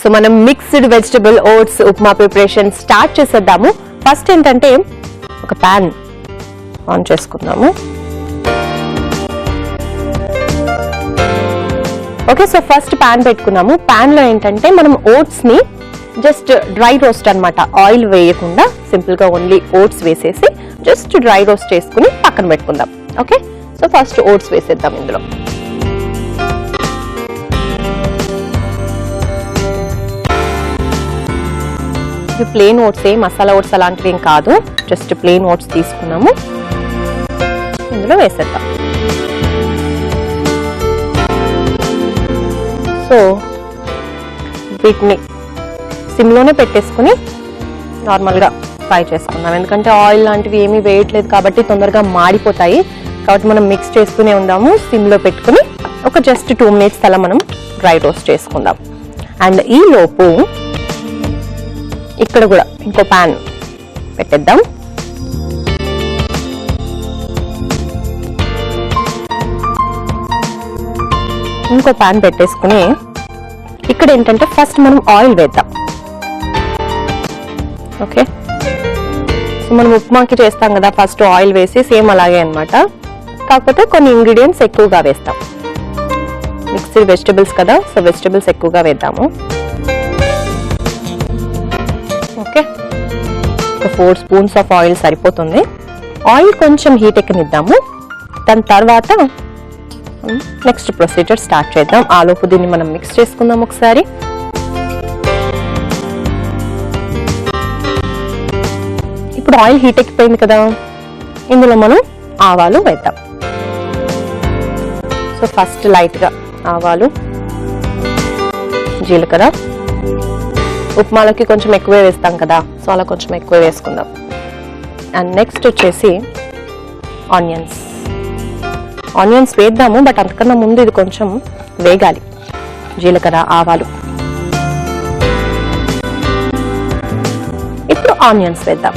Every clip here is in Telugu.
సో మనం mixed vegetable oats upma preparation start చేసేద్దాము. ఫస్ట్ ఏంటంటే ఒక ప్యాన్ ఆన్ చేసుకుందాము. ఓకే, సో ఫస్ట్ ప్యాన్ పెట్టుకున్నాము. ప్యాన్ లో ఏంటంటే మనం ఓట్స్ ని జస్ట్ డ్రై రోస్ట్ అన్నమాట, ఆయిల్ వేయకుండా సింపుల్ గా ఓన్లీ ఓట్స్ వేసేసి జస్ట్ డ్రై రోస్ట్ చేసుకుని పక్కన పెట్టుకుందాం. ఓకే, సో ఫస్ట్ ఓట్స్ వేసేద్దాం ఇందులో. ఇవి ప్లెయిన్ ఓట్స్, మసాలా ఓట్స్ అలాంటివి ఏం కాదు, జస్ట్ ప్లెయిన్ ఓట్స్ తీసుకున్నాము, ఇందులో వేసేద్దాం. సో వీటిని సిమ్లోనే పెట్టేసుకుని నార్మల్గా ఫ్రై చేసుకుందాం. ఎందుకంటే ఆయిల్ లాంటివి ఏమీ వేయట్లేదు కాబట్టి తొందరగా మాడిపోతాయి. కాబట్టి మనం మిక్స్ చేస్తూనే ఉందాము. సిమ్లో పెట్టుకుని ఒక జస్ట్ 2 minutes అలా మనం డ్రై రోస్ట్ చేసుకుందాం. అండ్ ఈ లోపు ఇక్కడ కూడా ఇంకో ప్యాన్ పెట్టేద్దాం. ఇంకో ప్యాన్ పెట్టేసుకుని ఇక్కడ ఏంటంటే ఫస్ట్ మనం ఆయిల్ వేద్దాం. ఓకే, సో మనం ఉప్మాకి చేస్తాం కదా, ఫస్ట్ ఆయిల్ వేసి సేమ్ అలాగే అన్నమాట, కాకపోతే కొన్ని ఇంగ్రీడియంట్స్ ఎక్కువగా వేస్తాం. మిక్స్డ్ వెజిటబుల్స్ కదా, సో వెజిటబుల్స్ ఎక్కువగా వేద్దాము. ఓకే, ఒక 4 spoons ఆఫ్ ఆయిల్ సరిపోతుంది. ఆయిల్ కొంచెం హీట్ ఎక్కనిద్దాము. దాని తర్వాత నెక్స్ట్ ప్రొసీజర్ స్టార్ట్ చేద్దాం. ఆలోపు దీన్ని మనం మిక్స్ చేసుకుందాం ఒకసారి. ఇప్పుడు ఆయిల్ హీట్ ఎక్కిపోయింది కదా, ఇందులో మనం ఆవాలు వేద్దాం. సో ఫస్ట్ లైట్ గా ఆవాలు, జీలకర్ర, ఉప్మాలకి కొంచెం ఎక్కువే వేస్తాం కదా, సో అలా కొంచెం ఎక్కువ వేసుకుందాం. అండ్ నెక్స్ట్ వచ్చేసి ఆనియన్స్ వేద్దాము, బట్ అంతకన్నా ముందు ఇది కొంచెం వేగాలి. జీలకర్ర, ఆవాలు, ఇప్పుడు ఆనియన్స్ వేద్దాం.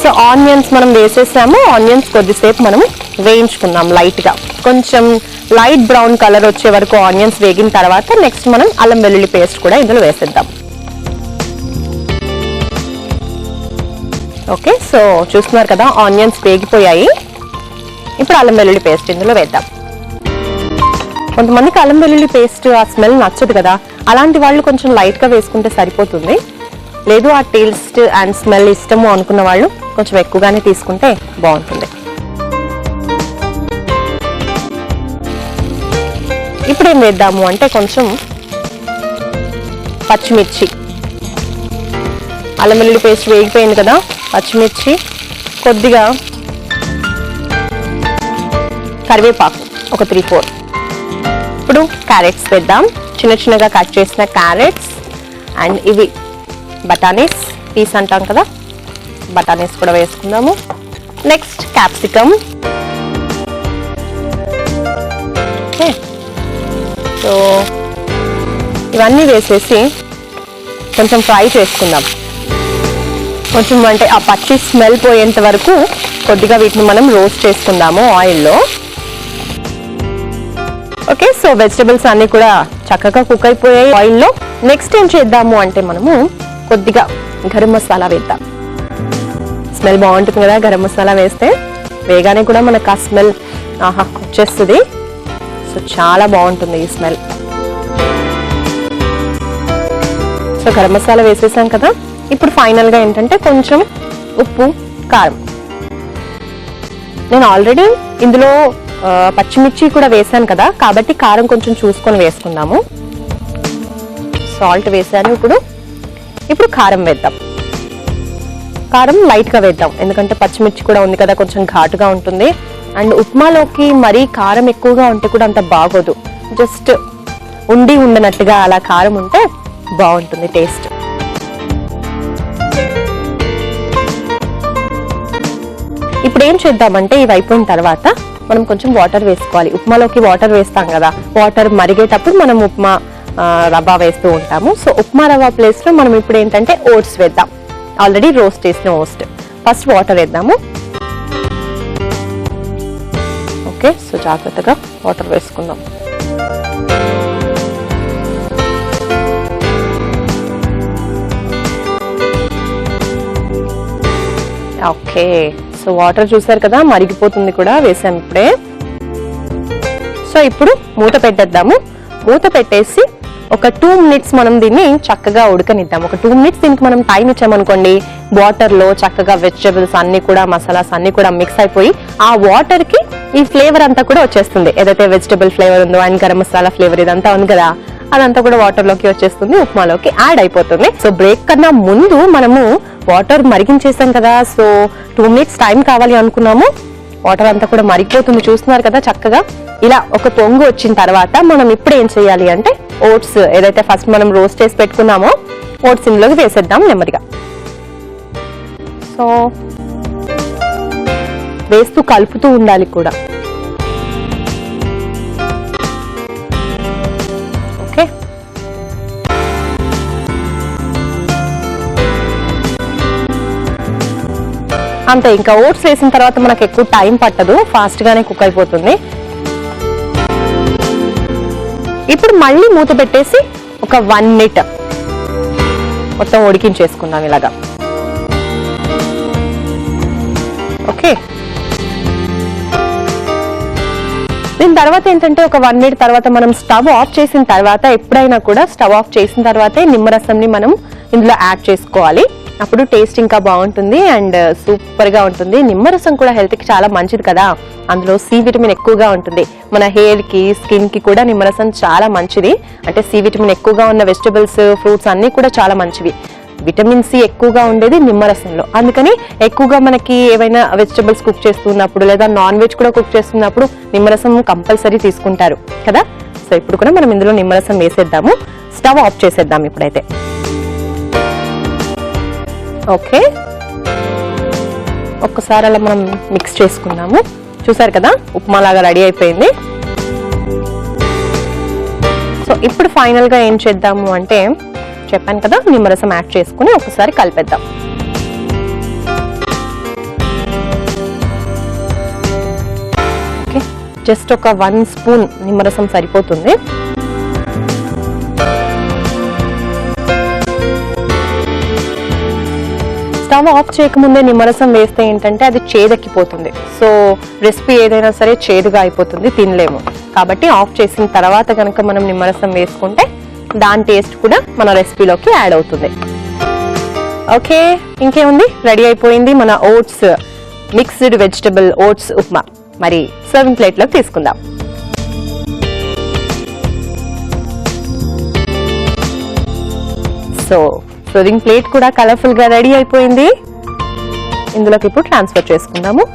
సో ఆనియన్స్ మనం వేసేసాము. ఆనియన్స్ కొద్దిసేపు మనం వేయించుకుందాం లైట్ గా, కొంచెం లైట్ బ్రౌన్ కలర్ వచ్చే వరకు ఆనియన్స్ వేగిన తర్వాత నెక్స్ట్ మనం అల్లం వెల్లుల్లి పేస్ట్ కూడా ఇందులో వేసేద్దాం. ఓకే, సో చూస్తున్నారు కదా ఆనియన్స్ వేగిపోయాయి. ఇప్పుడు అల్లం వెల్లుల్లి పేస్ట్ ఇందులో వేద్దాం. కొంతమందికి అల్లం వెల్లుల్లి పేస్ట్ ఆ స్మెల్ నచ్చదు కదా, అలాంటి వాళ్ళు కొంచెం లైట్ గా వేసుకుంటే సరిపోతుంది. లేదు ఆ టేస్ట్ అండ్ స్మెల్ ఇష్టము అనుకున్న వాళ్ళు కొంచెం ఎక్కువగానే తీసుకుంటే బాగుంటుంది. ఇప్పుడు ఏం వేద్దాము అంటే కొంచెం పచ్చిమిర్చి, అల్లం వెల్లుల్లి పేస్ట్ వేగిపోయింది కదా, పచ్చిమిర్చి, కొద్దిగా కరివేపాకు ఒక 3-4. ఇప్పుడు క్యారెట్స్ వేద్దాం, చిన్న చిన్నగా కట్ చేసిన క్యారెట్స్. అండ్ ఇవి బటానీస్ పీస్ అంటాం కదా, బటానీస్ కూడా వేసుకుందాము. Next capsicum. ఓకే, సో ఇవన్నీ వేసేసి కొంచెం ఫ్రై చేసుకుందాం. కొంచెం అంటే ఆ పచ్చి స్మెల్ పోయేంత వరకు కొద్దిగా వీటిని మనం రోస్ట్ చేసుకుందాము ఆయిల్లో. ఓకే, సో వెజిటబుల్స్ అన్ని కూడా చక్కగా కుక్ అయిపోయాయి ఆయిల్లో. నెక్స్ట్ ఏం చేద్దాము అంటే మనము కొద్దిగా గరం మసాలా వేద్దాం. స్మెల్ బాగుంటుంది కదా గరం మసాలా వేస్తే, వేగానే కూడా మనకు ఆ స్మెల్ వచ్చేస్తుంది. సో చాలా బాగుంటుంది ఈ స్మెల్. సో గరం మసాలా వేసేసాం కదా, ఇప్పుడు ఫైనల్ గా ఏంటంటే కొంచెం ఉప్పు, కారం. నేను ఆల్రెడీ ఇందులో పచ్చిమిర్చి కూడా వేసాను కదా, కాబట్టి కారం కొంచెం చూసుకొని వేసుకుందాము. సాల్ట్ వేసాను. ఇప్పుడు కారం వేద్దాం. కారం లైట్ గా వేద్దాం, ఎందుకంటే పచ్చిమిర్చి కూడా ఉంది కదా, కొంచెం ఘాటుగా ఉంటుంది. అండ్ ఉప్మాలోకి మరీ కారం ఎక్కువగా ఉంటే కూడా అంత బాగోదు, జస్ట్ ఉండనట్టుగా అలా కారం ఉంటే బాగుంటుంది టేస్ట్. ఇప్పుడు ఏం చేద్దామంటే ఇవి అయిపోయిన తర్వాత మనం కొంచెం వాటర్ వేసుకోవాలి. ఉప్మాలోకి వాటర్ వేస్తాం కదా, వాటర్ మరిగేటప్పుడు మనం ఉప్మా రవ్వ వేస్తూ ఉంటాము. సో ఉప్మా రవ్వ ప్లేస్ లో మనం ఇప్పుడు ఏంటంటే ఓట్స్ వేద్దాం. ఆల్రెడీ రోస్ట్ చేసిన ఓట్స్. ఫస్ట్ వాటర్ వేద్దాము. ఓకే, సో జాగ్రత్తగా వాటర్ వేసుకుందాం. ఓకే, సో వాటర్ చూసారు కదా, మరిగిపోతుంది కూడా, వేసాం ఇప్పుడే. సో ఇప్పుడు మూత పెట్టేద్దాము. మూత పెట్టేసి ఒక 2 minutes మనం దీన్ని చక్కగా ఉడకనిద్దాం. ఒక 2 minutes దీనికి మనం టైం ఇచ్చామనుకోండి, వాటర్ లో చక్కగా వెజిటబుల్స్ అన్ని కూడా, మసాలాస్ అన్ని కూడా మిక్స్ అయిపోయి ఆ వాటర్ కి ఈ ఫ్లేవర్ అంతా కూడా వచ్చేస్తుంది. ఏదైతే వెజిటబుల్ ఫ్లేవర్ ఉందో అండ్ గరం మసాలా ఫ్లేవర్ ఇదంతా ఉంది కదా, అదంతా కూడా వాటర్ లోకి వచ్చేస్తుంది, ఉప్మాలోకి యాడ్ అయిపోతుంది. సో బ్రేక్ కన్నా ముందు మనము వాటర్ మరిగించేసాం కదా, సో 2 minutes టైం కావాలి అనుకున్నాము. వాటర్ అంతా కూడా మరిగిపోతుంది, చూస్తున్నారు కదా చక్కగా. ఇలా ఒక పొంగు వచ్చిన తర్వాత మనం ఇప్పుడు ఏం చేయాలి అంటే, ఓట్స్ ఏదైతే ఫస్ట్ మనం రోస్ట్ చేసి పెట్టుకున్నామో ఓట్స్ ఇందులోకి వేసేద్దాం నెమ్మదిగా. సో వేస్తూ కలుపుతూ ఉండాలి కూడా. ఓకే, అంతే. ఇంకా ఓట్స్ వేసిన తర్వాత మనకు ఎక్కువ టైం పట్టదు, ఫాస్ట్ గానే కుక్ అయిపోతుంది. ఇప్పుడు మళ్ళీ మూత పెట్టేసి ఒక 1 minute మొత్తం ఉడికించేసుకుందాం ఇలాగా. ఓకే, దీని తర్వాత ఏంటంటే ఒక 1 minute తర్వాత మనం స్టవ్ ఆఫ్ చేసిన తర్వాత, ఎప్పుడైనా కూడా స్టవ్ ఆఫ్ చేసిన తర్వాతే నిమ్మరసంని మనం ఇందులో యాడ్ చేసుకోవాలి. అప్పుడు టేస్ట్ ఇంకా బాగుంటుంది అండ్ సూపర్ గా ఉంటుంది. నిమ్మరసం కూడా హెల్త్ కి చాలా మంచిది కదా, అందులో సి విటమిన్ ఎక్కువగా ఉంటుంది. మన హెయిర్ కి, స్కిన్ కి కూడా నిమ్మరసం చాలా మంచిది. అంటే సి విటమిన్ ఎక్కువగా ఉన్న వెజిటబుల్స్, ఫ్రూట్స్ అన్ని కూడా చాలా మంచివి. విటమిన్ సి ఎక్కువగా ఉండేది నిమ్మరసంలో. అందుకని ఎక్కువగా మనకి ఏవైనా వెజిటబుల్స్ కుక్ చేస్తున్నప్పుడు లేదా నాన్ వెజ్ కూడా కుక్ చేస్తున్నప్పుడు నిమ్మరసం కంపల్సరీ తీసుకుంటారు కదా. సో ఇప్పుడు కూడా మనం ఇందులో నిమ్మరసం వేసేద్దాము. స్టవ్ ఆఫ్ చేసేద్దాం ఇప్పుడైతే. ఓకే, ఒక్కసారి అలా మనం మిక్స్ చేసుకుందాము. చూసారు కదా, ఉప్మా లాగా రెడీ అయిపోయింది. సో ఇప్పుడు ఫైనల్ గా ఏం చేద్దాము అంటే, చెప్పాను కదా, నిమ్మరసం యాడ్ చేసుకుని ఒకసారి కలిపేద్దాం. ఓకే, జస్ట్ ఒక 1 spoon నిమ్మరసం సరిపోతుంది. స్టవ్ ఆఫ్ చేయకముందే నిమ్మరసం వేస్తే ఏంటంటే అది చేదెక్కిపోతుంది. సో రెసిపీ ఏదైనా సరే చేదుగా అయిపోతుంది, తినలేము. కాబట్టి ఆఫ్ చేసిన తర్వాత కనుక మనం నిమ్మరసం వేసుకుంటే దాని టేస్ట్ కూడా మన రెసిపీలోకి యాడ్ అవుతుంది. ఓకే, ఇంకేముంది, రెడీ అయిపోయింది మన oats mixed vegetable oats upma. మరి సర్వింగ్ ప్లేట్ లో తీసుకుందాం. సో సర్వింగ్ ప్లేట్ కూడా కలర్ఫుల్ గా రెడీ అయిపోయింది. ఇందులోకి ఇప్పుడు ట్రాన్స్ఫర్ చేసుకుందాము.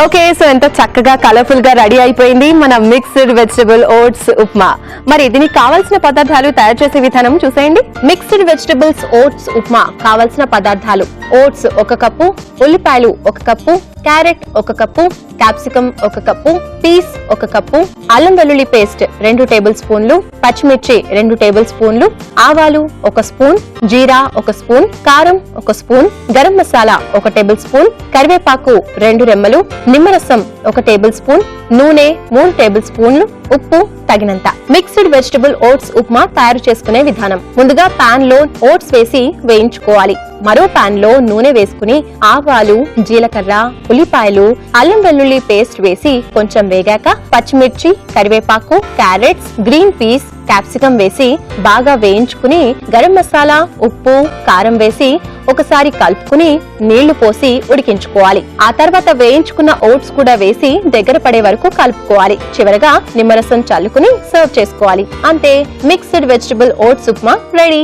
ఓకే, సో ఎంతో చక్కగా కలర్ఫుల్ గా రెడీ అయిపోయింది మన మిక్స్డ్ వెజిటబుల్ ఓట్స్ ఉప్మా. మరి దీనికి కావాల్సిన పదార్థాలు, తయారు చేసే విధానం చూసేయండి. మిక్స్డ్ వెజిటబుల్స్ ఓట్స్ ఉప్మా కావాల్సిన పదార్థాలు: ఓట్స్ 1 కప్పు, ఉల్లిపాయలు 1 cup, carrot 1 cup, capsicum 1 cup, peas 1 cup, అల్లం వెల్లుల్లి పేస్ట్ 2 టేబుల్ స్పూన్లు, పచ్చిమిర్చి 2 టేబుల్ స్పూన్లు, ఆవాలు 1 స్పూన్, జీరా 1 స్పూన్, కారం 1 spoon, garam masala 1 table spoon, కరివేపాకు 2 రెమ్మలు, నిమ్మరసం 1 టేబుల్ స్పూన్, నూనె 3 టేబుల్ స్పూన్లు, ఉప్పు తగినంత. మిక్స్డ్ వెజిటబుల్ ఓట్స్ ఉప్మా తయారు చేసుకునే విధానం: ముందుగా పాన్ లో ఓట్స్ వేసి వేయించుకోవాలి. మరో పాన్ లో నూనె వేసుకుని ఆవాలు, జీలకర్ర, ఉల్లిపాయలు, అల్లం వెల్లుల్లి పేస్ట్ వేసి కొంచెం వేగాక పచ్చిమిర్చి, కరివేపాకు, క్యారెట్స్, గ్రీన్ పీస్, క్యాప్సికం వేసి బాగా వేయించుకుని గరం మసాలా, ఉప్పు, కారం వేసి ఒకసారి కలుపుకుని నీళ్లు పోసి ఉడికించుకోవాలి. ఆ తర్వాత వేయించుకున్న ఓట్స్ కూడా వేసి దగ్గర పడే వరకు కలుపుకోవాలి. చివరగా నిమ్మరసం చల్లుకుని సర్వ్ చేసుకోవాలి. అంతే, mixed vegetable oats upma ready.